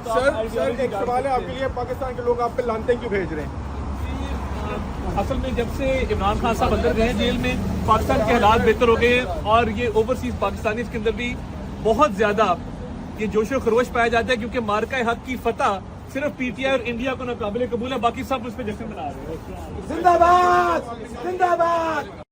Sir एक सवाल है आपके लिए, पाकिस्तान के लोग आप पे लानतें क्यों भेज रहे हैं? असल में जब से इमरान खान साहब अंदर गए जेल में, पाकिस्तान के हालात बेहतर हो गए और ये ओवरसीज पाकिस्तानी के अंदर भी बहुत ज्यादा ये जोशो खरोश पाया जाता है, क्योंकि मार्का हक की फतह सिर्फ पीटीआई और इंडिया को नाकाबिले कबूल है, बाकी सब उस पर जश्न मना रहे हैं। जिंदाबाद जिंदाबाद।